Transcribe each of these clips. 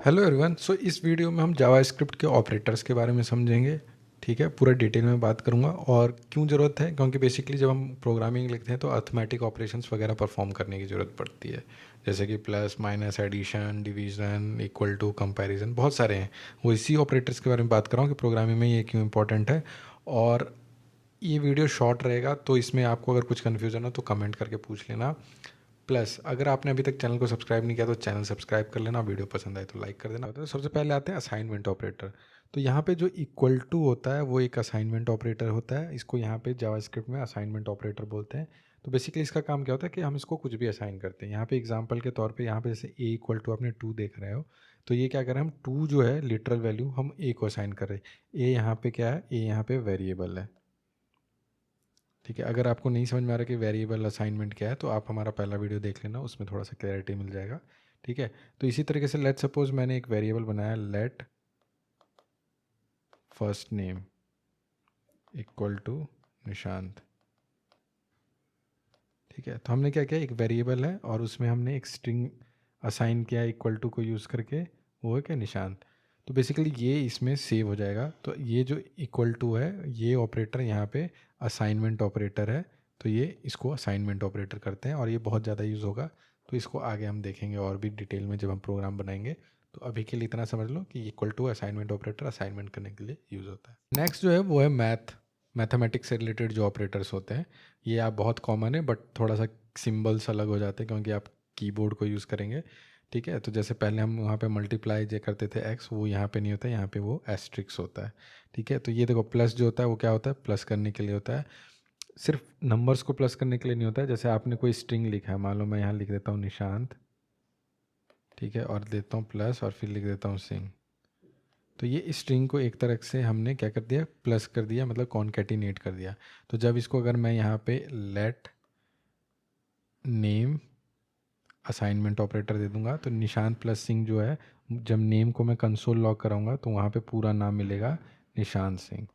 Hello everyone. सो इस video में हम जावास्क्रिप्ट के ऑपरेटर्स के बारे में समझेंगे। ठीक है, पूरा डिटेल में बात करूंगा और क्यों ज़रूरत है, क्योंकि बेसिकली जब हम प्रोग्रामिंग लिखते हैं तो अर्थमेटिक ऑपरेशंस वगैरह परफॉर्म करने की ज़रूरत पड़ती है, जैसे कि plus minus addition division equal to comparison, बहुत सारे हैं। वो इसी ऑपरेटर्स के बारे में बात कर रहा हूँ कि प्रोग्रामिंग में ये क्यों इंपॉर्टेंट है। और ये वीडियो शॉर्ट रहेगा तो इसमें आपको अगर कुछ कन्फ्यूज़न हो तो कमेंट करके पूछ लेना। प्लस अगर आपने अभी तक चैनल को सब्सक्राइब नहीं किया तो चैनल सब्सक्राइब कर लेना, वीडियो पसंद आए तो लाइक कर देना। तो सबसे पहले आते हैं असाइनमेंट ऑपरेटर। तो यहाँ पे जो इक्वल टू होता है वो एक असाइनमेंट ऑपरेटर होता है। इसको यहाँ पे जावास्क्रिप्ट में असाइनमेंट ऑपरेटर बोलते हैं। तो बेसिकली इसका काम क्या होता है कि हम इसको कुछ भी असाइन करते हैं। यहाँ पे एग्जांपल के तौर पे यहाँ पे जैसे ए इक्वल टू आपने 2 देख रहे हो, तो ये क्या कर रहे हैं, हम 2 जो है लिटरल वैल्यू हम ए को असाइन कर रहे हैं। ए यहाँ पे क्या है, ए यहाँ पे वेरिएबल है। ठीक है, अगर आपको नहीं समझ में आ रहा कि वेरिएबल असाइनमेंट क्या है तो आप हमारा पहला वीडियो देख लेना, उसमें थोड़ा सा क्लैरिटी मिल जाएगा। ठीक है, तो इसी तरीके से लेट सपोज मैंने एक वेरिएबल बनाया, let first name equal to Nishant. ठीक है, तो हमने क्या किया, एक वेरिएबल है और उसमें हमने एक स्ट्रिंग असाइन किया इक्वल टू को यूज़ करके, वो है क्या, निशांत। तो बेसिकली ये इसमें सेव हो जाएगा। तो ये जो इक्वल टू है ये ऑपरेटर यहाँ पे असाइनमेंट ऑपरेटर है। तो ये इसको असाइनमेंट ऑपरेटर करते हैं और ये बहुत ज़्यादा यूज़ होगा। तो इसको आगे हम देखेंगे और भी डिटेल में जब हम प्रोग्राम बनाएंगे। तो अभी के लिए इतना समझ लो कि equal to assignment operator assignment करने के लिए यूज़ होता है। नेक्स्ट जो है वो है मैथमेटिक्स से रिलेटेड जो ऑपरेटर्स होते हैं। ये आप बहुत कॉमन है, बट थोड़ा सा सिंबल्स अलग हो जाते हैं क्योंकि आप कीबोर्ड को यूज़ करेंगे। ठीक है, तो जैसे पहले हम वहाँ पे मल्टीप्लाई जो करते थे एक्स, वो यहाँ पे नहीं होता है, यहाँ पे वो एस्ट्रिक्स होता है। ठीक है, तो ये देखो प्लस जो होता है वो क्या होता है, प्लस करने के लिए होता है। सिर्फ नंबर्स को प्लस करने के लिए नहीं होता है। जैसे आपने कोई स्ट्रिंग लिखा है, मान लो मैं यहाँ लिख देता हूँ निशांत, ठीक है, और देता हूँ प्लस और फिर लिख देता हूँ सिंह। तो ये स्ट्रिंग को एक तरह से हमने क्या कर दिया, प्लस कर दिया, मतलब कॉन्केटिनेट कर दिया। तो जब इसको अगर मैं यहाँ पे लेट नेम असाइनमेंट ऑपरेटर दे दूंगा तो निशांत प्लस सिंह जो है, जब नेम को मैं कंसोल लॉग कराऊंगा तो वहाँ पे पूरा नाम मिलेगा निशांत सिंह।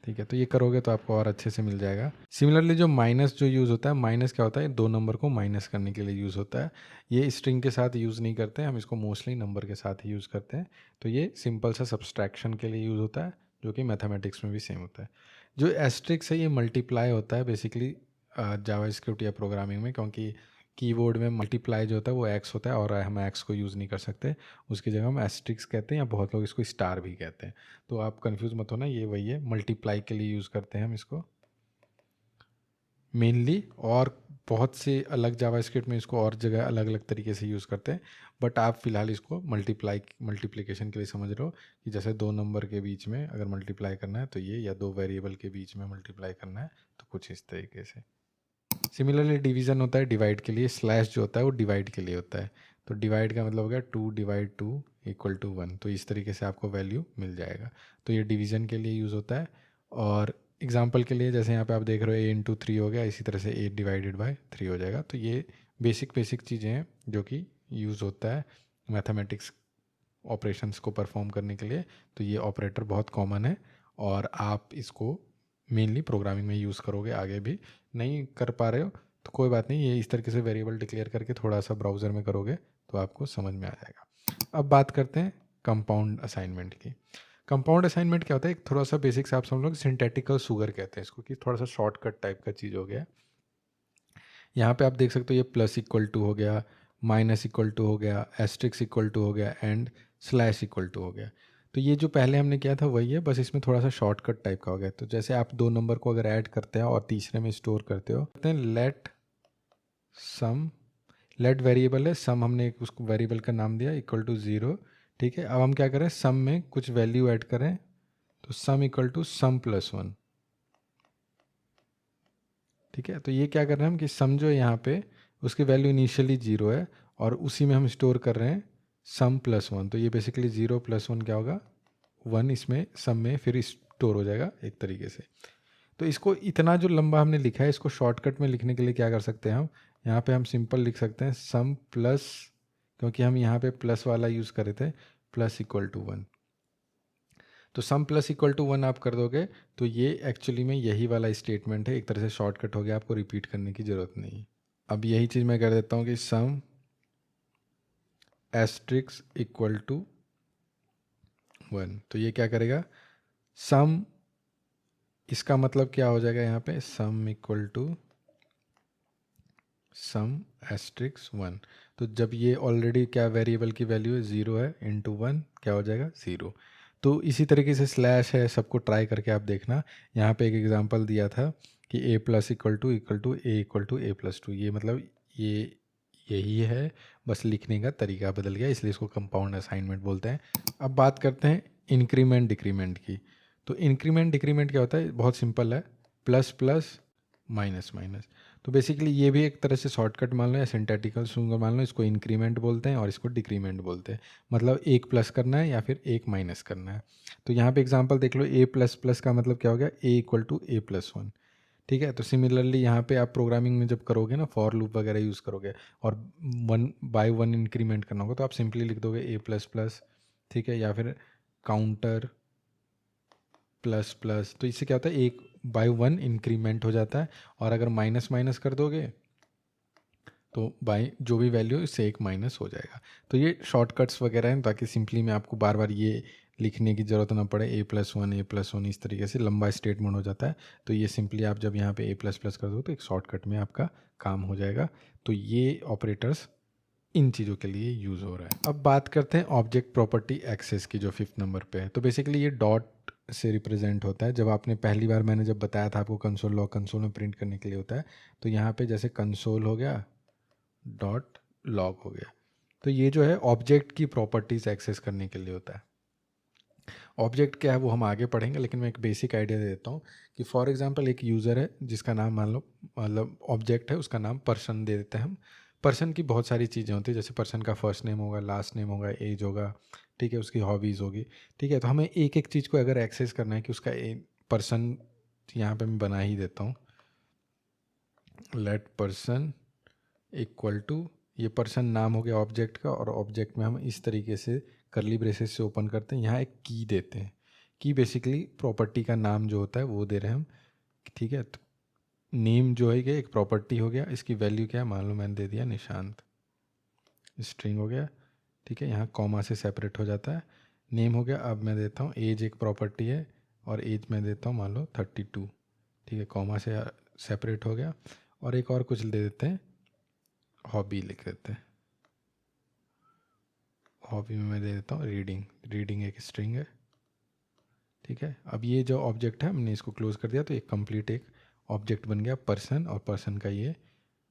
ठीक है, तो ये करोगे तो आपको और अच्छे से मिल जाएगा। सिमिलरली जो माइनस जो यूज़ होता है, माइनस क्या होता है, दो नंबर को माइनस करने के लिए यूज़ होता है। ये स्ट्रिंग के साथ यूज़ नहीं करते हैं, हम इसको मोस्टली नंबर के साथ ही यूज़ करते हैं। तो ये सिंपल सा सब्सट्रैक्शन के लिए यूज़ होता है, जो कि मैथमेटिक्स में भी सेम होता है। जो एस्ट्रिक्स है ये मल्टीप्लाई होता है बेसिकली जावास्क्रिप्ट या प्रोग्रामिंग में, क्योंकि कीबोर्ड में मल्टीप्लाई जो होता है वो एक्स होता है और हम एक्स को यूज़ नहीं कर सकते। उसकी जगह हम एस्ट्रिक्स कहते हैं या बहुत लोग इसको स्टार भी कहते हैं। तो आप कंफ्यूज मत होना, ये वही है, मल्टीप्लाई के लिए यूज़ करते हैं हम इसको मेनली। और बहुत से अलग जावास्क्रिप्ट में इसको और जगह अलग अलग तरीके से यूज़ करते हैं, बट आप फिलहाल इसको मल्टीप्लिकेशन के लिए समझ रहे हो कि जैसे दो नंबर के बीच में अगर मल्टीप्लाई करना है तो ये, या दो वेरिएबल के बीच में मल्टीप्लाई करना है तो कुछ इस तरीके से। सिमिलरली डिवीज़न होता है डिवाइड के लिए, स्लैश जो होता है वो डिवाइड के लिए होता है। तो डिवाइड का मतलब हो गया 2/2 इक्वल टू 1, तो इस तरीके से आपको वैल्यू मिल जाएगा। तो ये डिवीज़न के लिए यूज़ होता है। और एग्जांपल के लिए जैसे यहाँ पे आप देख रहे हो a × 3 हो गया, इसी तरह से a/3 हो जाएगा। तो ये बेसिक चीज़ें हैं जो कि यूज़ होता है मैथमेटिक्स ऑपरेशंस को परफॉर्म करने के लिए। तो ये ऑपरेटर बहुत कॉमन है और आप इसको मेनली प्रोग्रामिंग में यूज़ करोगे। आगे भी नहीं कर पा रहे हो तो कोई बात नहीं, ये इस तरीके से वेरिएबल डिक्लेयर करके थोड़ा सा ब्राउज़र में करोगे तो आपको समझ में आ जाएगा। अब बात करते हैं कंपाउंड असाइनमेंट की। कंपाउंड असाइनमेंट क्या होता है, एक थोड़ा सा बेसिक से आप समझ लो, सिंथेटिकल शुगर कहते हैं इसको, कि थोड़ा सा शॉर्टकट टाइप का चीज़ हो गया। यहाँ पे आप देख सकते हो ये प्लस इक्वल टू हो गया, माइनस इक्वल टू हो गया, एस्ट्रिक्स इक्वल टू हो गया एंड स्लैश इक्वल टू हो गया। तो ये जो पहले हमने किया था वही है, बस इसमें थोड़ा सा शॉर्टकट टाइप का हो गया। तो जैसे आप दो नंबर को अगर ऐड करते हैं और तीसरे में स्टोर करते हो, लेट सम, लेट वेरिएबल है, सम हमने एक उसको वेरिएबल का नाम दिया इक्वल टू 0। ठीक है, अब हम क्या करें, सम में कुछ वैल्यू ऐड करें, तो sum equal to sum plus 1। ठीक है, तो ये क्या कर रहे हैं हम कि समझो यहाँ पे उसकी वैल्यू इनिशियली 0 है और उसी में हम स्टोर कर रहे हैं सम प्लस 1। तो ये बेसिकली 0 + 1 क्या होगा, 1 इसमें सम में फिर स्टोर हो जाएगा एक तरीके से। तो इसको इतना जो लंबा हमने लिखा है, इसको शॉर्टकट में लिखने के लिए क्या कर सकते हैं हम, यहाँ पे हम सिंपल लिख सकते हैं सम प्लस, क्योंकि हम यहाँ पे प्लस वाला यूज़ करे थे, प्लस इक्वल टू 1। तो सम प्लस इक्वल टू 1 आप कर दोगे तो ये एक्चुअली में यही वाला स्टेटमेंट है, एक तरह से शॉर्टकट हो गया, आपको रिपीट करने की ज़रूरत नहीं है। अब यही चीज़ मैं कर देता हूँ कि सम एस्ट्रिक्स इक्वल टू 1। तो ये क्या करेगा, सम, इसका मतलब क्या हो जाएगा यहाँ पे, sum equal to sum asterisk 1। तो जब ये ऑलरेडी क्या वेरिएबल की वैल्यू है 0 है, इंटू 1 क्या हो जाएगा 0। तो इसी तरीके से स्लैश है, सबको ट्राई करके आप देखना। यहाँ पे एक एग्जांपल दिया था कि a plus equal to a equal to a plus 2, ये मतलब ये यही है, बस लिखने का तरीका बदल गया, इसलिए इसको कंपाउंड असाइनमेंट बोलते हैं। अब बात करते हैं इंक्रीमेंट डिक्रीमेंट की। तो इंक्रीमेंट डिक्रीमेंट क्या होता है, बहुत सिंपल है, प्लस प्लस माइनस माइनस। तो बेसिकली ये भी एक तरह से शॉर्टकट मान लो या सिंथेटिकल सिंबल मान लो, इसको इंक्रीमेंट बोलते हैं और इसको डिक्रीमेंट बोलते हैं। मतलब एक प्लस करना है या फिर एक माइनस करना है। तो यहाँ पे एग्जांपल देख लो, ए प्लस प्लस का मतलब क्या हो गया, ए इक्वल टू ए प्लस 1। ठीक है, तो सिमिलरली यहाँ पे आप प्रोग्रामिंग में जब करोगे ना, फॉर लूप वगैरह यूज़ करोगे और 1/1 इंक्रीमेंट करना होगा, तो आप सिंपली लिख दोगे ए प्लस प्लस, ठीक है, या फिर काउंटर प्लस प्लस। तो इससे क्या होता है, 1/1 इंक्रीमेंट हो जाता है। और अगर माइनस माइनस कर दोगे तो बाई जो भी वैल्यू इससे एक माइनस हो जाएगा। तो ये शॉर्टकट्स वगैरह हैं, ताकि सिंपली में आपको बार बार ये लिखने की ज़रूरत ना पड़े, a+1 इस तरीके से लंबा स्टेटमेंट हो जाता है। तो ये सिंपली आप जब यहाँ पे a++ कर दो तो एक शॉर्टकट में आपका काम हो जाएगा। तो ये ऑपरेटर्स इन चीज़ों के लिए यूज़ हो रहा है। अब बात करते हैं ऑब्जेक्ट प्रॉपर्टी एक्सेस की, जो 5th नंबर पे है। तो बेसिकली ये डॉट से रिप्रेजेंट होता है। जब आपने पहली बार, मैंने जब बताया था आपको कंसोल लॉग कंसोल में प्रिंट करने के लिए होता है, तो यहाँ पे जैसे कंसोल हो गया, डॉट लॉग हो गया। तो ये जो है ऑब्जेक्ट की प्रॉपर्टीज़ एक्सेस करने के लिए होता है। ऑब्जेक्ट क्या है वो हम आगे पढ़ेंगे, लेकिन मैं एक बेसिक आइडिया दे देता हूँ कि फॉर एग्जांपल एक यूज़र है जिसका नाम मान लो, मतलब ऑब्जेक्ट है, उसका नाम पर्सन दे देते हैं हम। पर्सन की बहुत सारी चीज़ें होती है, जैसे पर्सन का फर्स्ट नेम होगा, लास्ट नेम होगा, एज होगा, ठीक है, उसकी हॉबीज़ होगी, ठीक है। तो हमें एक एक चीज़ को अगर एक्सेस करना है कि उसका पर्सन, यहाँ पे मैं बना ही देता हूँ, लेट पर्सन इक्वल टू, ये पर्सन नाम हो गया ऑब्जेक्ट का, और ऑब्जेक्ट में हम इस तरीके से करली ब्रेसेस से ओपन करते हैं, यहाँ एक की देते हैं। की बेसिकली प्रॉपर्टी का नाम जो होता है वो दे रहे हैं हम, ठीक है। तो नेम जो है कि एक प्रॉपर्टी हो गया, इसकी वैल्यू क्या है, मान लो मैंने दे दिया निशांत, स्ट्रिंग हो गया, ठीक है, यहाँ कॉमा से सेपरेट हो जाता है। नेम हो गया, अब मैं देता हूँ एज, एक प्रॉपर्टी है, और एज मैं देता हूँ मान लो 32, ठीक है, कॉमा से सेपरेट हो गया। और एक और कुछ दे देते हैं, हॉबी लिख देते हैं, हॉबी में मैं दे देता हूँ रीडिंग, रीडिंग एक स्ट्रिंग है, ठीक है। अब ये जो ऑब्जेक्ट है हमने इसको क्लोज कर दिया, तो एक कंप्लीट एक ऑब्जेक्ट बन गया पर्सन, और पर्सन का ये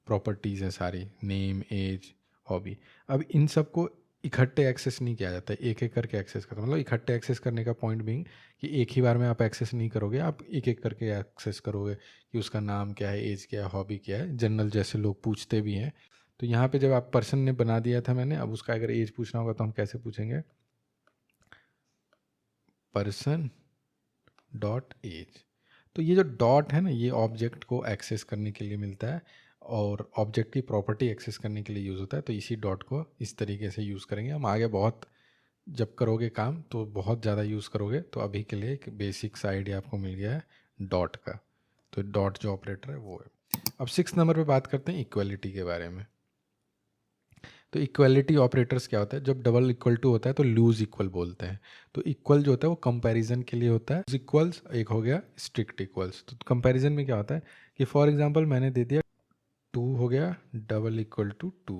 प्रॉपर्टीज़ है सारी, नेम, एज, हॉबी। अब इन सबको इकट्ठे एक्सेस नहीं किया जाता, एक एक करके एक्सेस करता, मतलब इकट्ठे एक्सेस करने का पॉइंट बीइंग कि एक ही बार में आप एक्सेस नहीं करोगे, आप एक एक करके एक्सेस करोगे कि उसका नाम क्या है, एज क्या है, हॉबी क्या है, जनरल जैसे लोग पूछते भी हैं। तो यहाँ पे जब आप पर्सन ने बना दिया था मैंने, अब उसका अगर एज पूछना होगा तो हम कैसे पूछेंगे, पर्सन डॉट एज। तो ये जो डॉट है ना, ये ऑब्जेक्ट को एक्सेस करने के लिए मिलता है, और ऑब्जेक्ट की प्रॉपर्टी एक्सेस करने के लिए यूज़ होता है। तो इसी डॉट को इस तरीके से यूज़ करेंगे हम, आगे बहुत जब करोगे काम तो बहुत ज़्यादा यूज़ करोगे। तो अभी के लिए एक बेसिक सा आइडिया आपको मिल गया है डॉट का। तो डॉट जो ऑपरेटर है वो है। अब 6 नंबर पे बात करते हैं इक्वलिटी के बारे में। तो इक्वलिटी ऑपरेटर्स क्या होता है, जब डबल इक्वल टू होता है तो लूज इक्वल बोलते हैं। तो इक्वल जो होता है वो कंपैरिजन के लिए होता है, इक्वल्स एक हो गया स्ट्रिक्ट इक्वल्स। तो कंपैरिजन में क्या होता है कि फॉर एग्जांपल मैंने दे दिया 2 हो गया डबल इक्वल टू 2।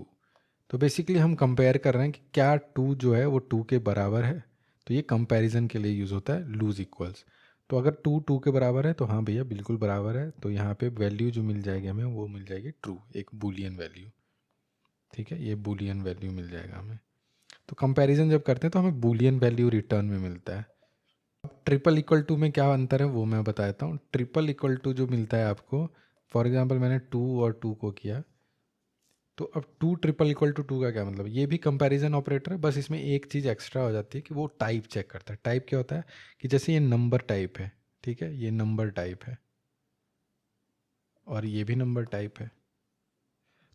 तो बेसिकली हम कंपेयर कर रहे हैं कि क्या 2 जो है वो 2 के बराबर है। तो ये कंपैरिजन के लिए यूज़ होता है लूज इक्वल्स। तो अगर 2 के बराबर है तो हाँ भैया बिल्कुल बराबर है, तो यहाँ पे वैल्यू जो मिल जाएगी हमें वो मिल जाएगी ट्रू, एक बूलियन वैल्यू, ठीक है, ये बूलियन वैल्यू मिल जाएगा हमें। तो कंपैरिजन जब करते हैं तो हमें बूलियन वैल्यू रिटर्न में मिलता है। अब ट्रिपल इक्वल टू में क्या अंतर है वो मैं बता देता हूँ। ट्रिपल इक्वल टू जो मिलता है आपको, फॉर एग्जांपल मैंने 2 और 2 को किया, तो अब 2 ट्रिपल इक्वल टू 2 का क्या मतलब, ये भी कंपैरिजन ऑपरेटर है, बस इसमें एक चीज़ एक्स्ट्रा हो जाती है कि वो टाइप चेक करता है। टाइप क्या होता है कि जैसे ये नंबर टाइप है, ठीक है, ये नंबर टाइप है और ये भी नंबर टाइप है,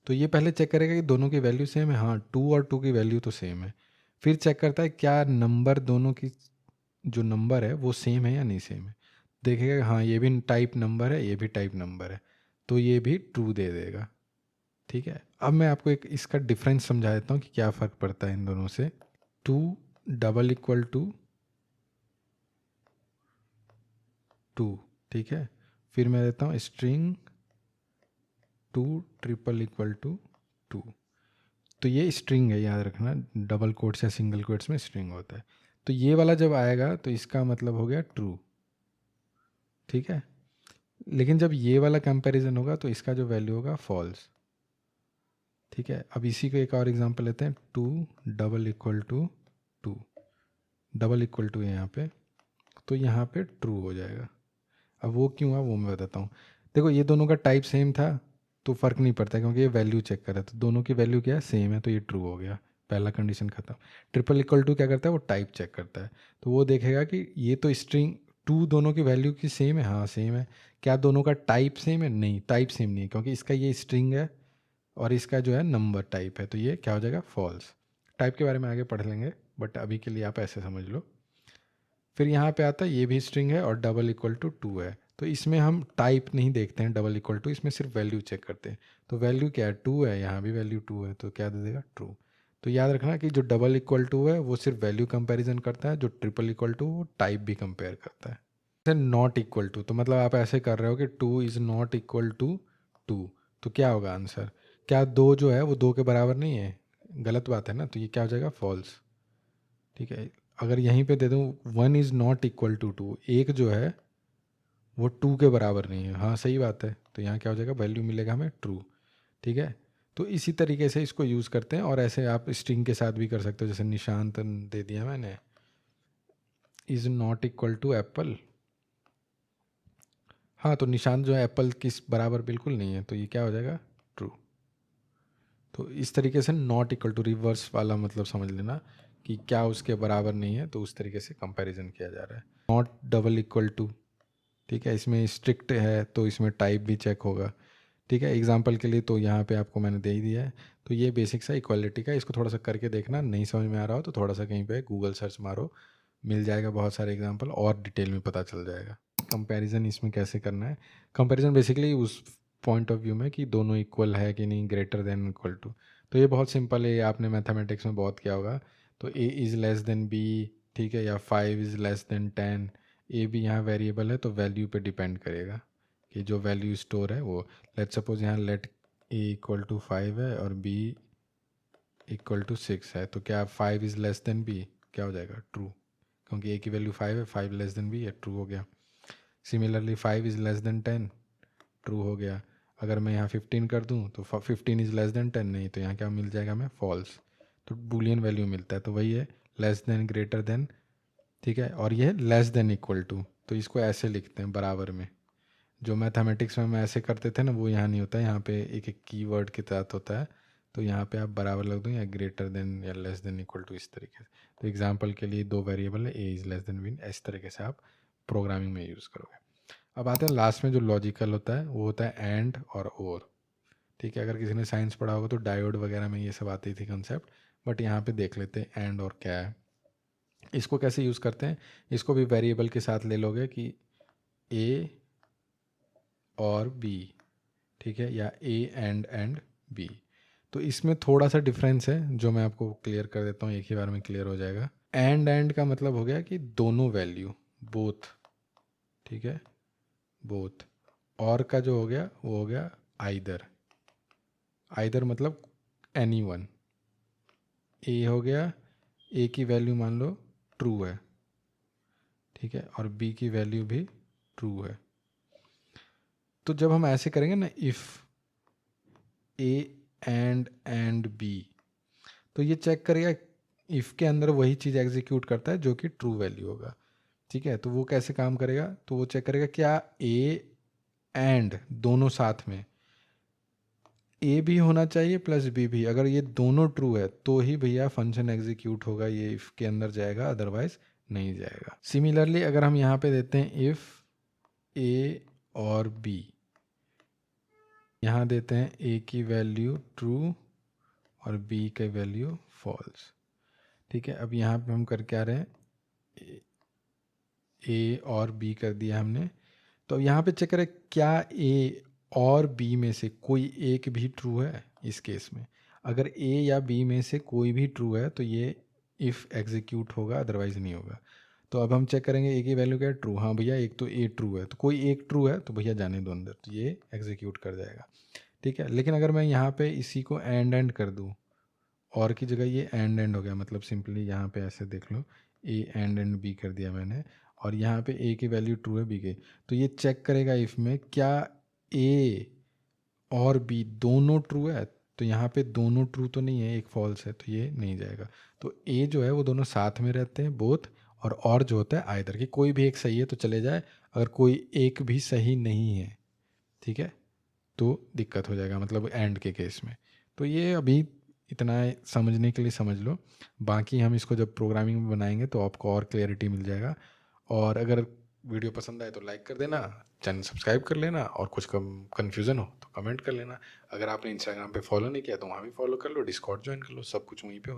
तो ये पहले चेक करेगा कि दोनों की वैल्यू सेम है, हाँ 2 और 2 की वैल्यू तो सेम है। फिर चेक करता है क्या नंबर दोनों की जो नंबर है वो सेम है या नहीं सेम है। देखेगा हाँ ये भी टाइप नंबर है, ये भी टाइप नंबर है, तो ये भी ट्रू दे देगा। ठीक है, अब मैं आपको एक इसका डिफरेंस समझा देता हूँ कि क्या फ़र्क पड़ता है इन दोनों से। 2 डबल इक्वल टू 2, ठीक है, फिर मैं देता हूँ स्ट्रिंग 2 ट्रिपल इक्वल टू 2। तो ये स्ट्रिंग है, याद रखना, डबल कोट्स या सिंगल कोट्स में स्ट्रिंग होता है। तो ये वाला जब आएगा तो इसका मतलब हो गया ट्रू, ठीक है। लेकिन जब ये वाला कंपैरिजन होगा तो इसका जो वैल्यू होगा फॉल्स, ठीक है। अब इसी को एक और एग्जांपल लेते हैं, 2 double equal to 2, double equal to है यहाँ पे, तो यहाँ पे ट्रू हो जाएगा। अब वो क्यों है वो मैं बताता हूँ। देखो ये दोनों का टाइप सेम था तो फ़र्क नहीं पड़ता क्योंकि ये वैल्यू चेक कर रहा है, तो दोनों की वैल्यू क्या है, सेम है, तो ये ट्रू हो गया, पहला कंडीशन खत्म। ट्रिपल इक्वल टू क्या करता है, वो टाइप चेक करता है, तो वो देखेगा कि ये तो स्ट्रिंग 2 दोनों की वैल्यू की सेम है, हाँ सेम है। क्या दोनों का टाइप सेम है, नहीं, टाइप सेम नहीं है, क्योंकि इसका ये स्ट्रिंग है और इसका जो है नंबर टाइप है, तो ये क्या हो जाएगा, फॉल्स। टाइप के बारे में आगे पढ़ लेंगे, बट अभी के लिए आप ऐसे समझ लो। फिर यहाँ पे आता है ये भी स्ट्रिंग है और डबल इक्वल टू 2 है, तो इसमें हम टाइप नहीं देखते हैं डबल इक्वल टू, इसमें सिर्फ वैल्यू चेक करते हैं। तो वैल्यू क्या है, 2 है, यहाँ भी वैल्यू 2 है, तो क्या दे देगा, ट्रू। तो याद रखना कि जो डबल इक्वल टू है वो सिर्फ वैल्यू कंपैरिजन करता है, जो ट्रिपल इक्वल टू वो टाइप भी कंपेयर करता है। जैसे नॉट इक्वल टू, तो मतलब आप ऐसे कर रहे हो कि 2 इज़ नॉट इक्वल टू 2, तो क्या होगा आंसर, क्या 2 जो है वो 2 के बराबर नहीं है, गलत बात है ना, तो ये क्या हो जाएगा, फॉल्स, ठीक है। अगर यहीं पे दे दूँ 1 इज़ नॉट इक्वल टू 2, एक जो है वो 2 के बराबर नहीं है, हाँ सही बात है, तो यहाँ क्या हो जाएगा, वैल्यू मिलेगा हमें ट्रू, ठीक है। तो इसी तरीके से इसको यूज़ करते हैं, और ऐसे आप स्ट्रिंग के साथ भी कर सकते हो, जैसे निशांत दे दिया मैंने, is not equal to apple, हाँ तो निशांत जो है एप्पल किस बराबर बिल्कुल नहीं है, तो ये क्या हो जाएगा, ट्रू। तो इस तरीके से नॉट इक्वल टू रिवर्स वाला मतलब समझ लेना कि क्या उसके बराबर नहीं है, तो उस तरीके से कंपैरिजन किया जा रहा है। नॉट डबल इक्वल टू, ठीक है, इसमें स्ट्रिक्ट है तो इसमें टाइप भी चेक होगा, ठीक है। एग्जांपल के लिए तो यहाँ पे आपको मैंने दे ही दिया है। तो ये बेसिक सा इक्वालिटी का, इसको थोड़ा सा करके देखना, नहीं समझ में आ रहा हो तो थोड़ा सा कहीं पे गूगल सर्च मारो, मिल जाएगा बहुत सारे एग्जांपल, और डिटेल में पता चल जाएगा। कंपैरिजन इसमें कैसे करना है, कंपैरिजन बेसिकली उस पॉइंट ऑफ व्यू में कि दोनों इक्वल है कि नहीं, ग्रेटर देन इक्वल टू। तो ये बहुत सिंपल है, ये आपने मैथमेटिक्स में बहुत किया होगा। तो a is less than b, ठीक है, या 5 इज़ लेस देन 10, ए भी यहाँ वेरिएबल है तो वैल्यू पे डिपेंड करेगा कि जो वैल्यू स्टोर है वो, लेट सपोज यहाँ लेट ए इक्वल टू 5 है और बी इक्वल टू 6 है, तो क्या 5 इज़ लेस देन बी, क्या हो जाएगा, ट्रू, क्योंकि ए की वैल्यू 5 है, 5 लेस देन बी है, ट्रू हो गया। Similarly 5 is less then 10, true हो गया। अगर मैं यहाँ 15 कर दूँ तो 15 इज़ लेस देन 10, नहीं, तो यहाँ क्या मिल जाएगा हमें, फॉल्स। तो बूलियन वैल्यू मिलता है, तो वही है लेस देन, ग्रेटर देन, ठीक है। और ये लेस देन इक्वल टू, तो इसको ऐसे लिखते हैं बराबर में। जो मैथमेटिक्स में हम ऐसे करते थे ना, वो यहाँ नहीं होता है, यहाँ पे एक एक कीवर्ड के तहत होता है, तो यहाँ पे आप बराबर लग दो या ग्रेटर देन या लेस देन इक्वल टू, इस तरीके से। तो एग्जांपल के लिए 2 वेरिएबल है, a is less than b, इस तरीके से आप प्रोग्रामिंग में यूज़ करोगे। अब आते हैं लास्ट में, जो लॉजिकल होता है वो होता है एंड और, ठीक है। अगर किसी ने साइंस पढ़ा होगा तो डायोड वगैरह में ये सब आती थी कंसेप्ट, बट यहाँ पे देख लेते हैं एंड और क्या है। इसको कैसे यूज़ करते हैं, इसको भी वेरिएबल के साथ ले लोगे कि ए और बी, ठीक है, या ए एंड बी। तो इसमें थोड़ा सा डिफरेंस है जो मैं आपको क्लियर कर देता हूँ, एक ही बार में क्लियर हो जाएगा। एंड का मतलब हो गया कि दोनों वैल्यू, बोथ, ठीक है, बोथ। और का जो हो गया वो हो गया आइदर, आइदर मतलब एनी वन। ए हो गया, ए की वैल्यू मान लो ट्रू है, ठीक है, और बी की वैल्यू भी ट्रू है। तो जब हम ऐसे करेंगे ना, इफ़ ए एंड बी, तो ये चेक करेगा, इफ़ के अंदर वही चीज़ एग्जीक्यूट करता है जो कि ट्रू वैल्यू होगा, ठीक है। तो वो कैसे काम करेगा, तो वो चेक करेगा क्या ए एंड दोनों साथ में, ए भी होना चाहिए प्लस बी भी, अगर ये दोनों ट्रू है तो ही भैया फंक्शन एग्जीक्यूट होगा, ये इफ़ के अंदर जाएगा, अदरवाइज नहीं जाएगा। सिमिलरली अगर हम यहाँ पे देते हैं इफ़ ए और बी, यहाँ देते हैं ए की वैल्यू ट्रू और बी की वैल्यू फॉल्स, ठीक है। अब यहाँ पे हम कर क्या रहे हैं, ए और बी कर दिया हमने, तो यहाँ पे चेक करें क्या ए और बी में से कोई एक भी ट्रू है इस केस में, अगर ए या बी में से कोई भी ट्रू है तो ये इफ़ एग्जीक्यूट होगा, अदरवाइज नहीं होगा। तो अब हम चेक करेंगे ए की वैल्यू क्या है, ट्रू। हाँ भैया एक तो ए ट्रू है, तो कोई एक ट्रू है तो भैया जाने दो अंदर, तो ये एग्जीक्यूट कर जाएगा। ठीक है, लेकिन अगर मैं यहाँ पे इसी को एंड कर दूँ, और की जगह ये एंड हो गया, मतलब सिंपली यहाँ पे ऐसे देख लो, ए एंड बी कर दिया मैंने, और यहाँ पे ए की वैल्यू ट्रू है, बी की, तो ये चेक करेगा इफ़ में क्या ए और बी दोनों ट्रू है। तो यहाँ पे दोनों ट्रू तो नहीं है, एक फॉल्स है, तो ये नहीं जाएगा। तो ए जो है वो दोनों साथ में रहते हैं, बोथ, और जो होता है आइदर, कि कोई भी एक सही है तो चले जाए, अगर कोई एक भी सही नहीं है, ठीक है, तो दिक्कत हो जाएगा, मतलब एंड के केस में। तो ये अभी इतना समझने के लिए समझ लो, बाकी हम इसको जब प्रोग्रामिंग में बनाएंगे तो आपको और क्लैरिटी मिल जाएगा। और अगर वीडियो पसंद आए तो लाइक कर देना, चैनल सब्सक्राइब कर लेना, और कुछ कन्फ्यूज़न हो तो कमेंट कर लेना। अगर आपने इंस्टाग्राम पे फॉलो नहीं किया तो वहाँ भी फॉलो कर लो, डिस्कॉर्ड ज्वाइन कर लो, सब कुछ वहीं पे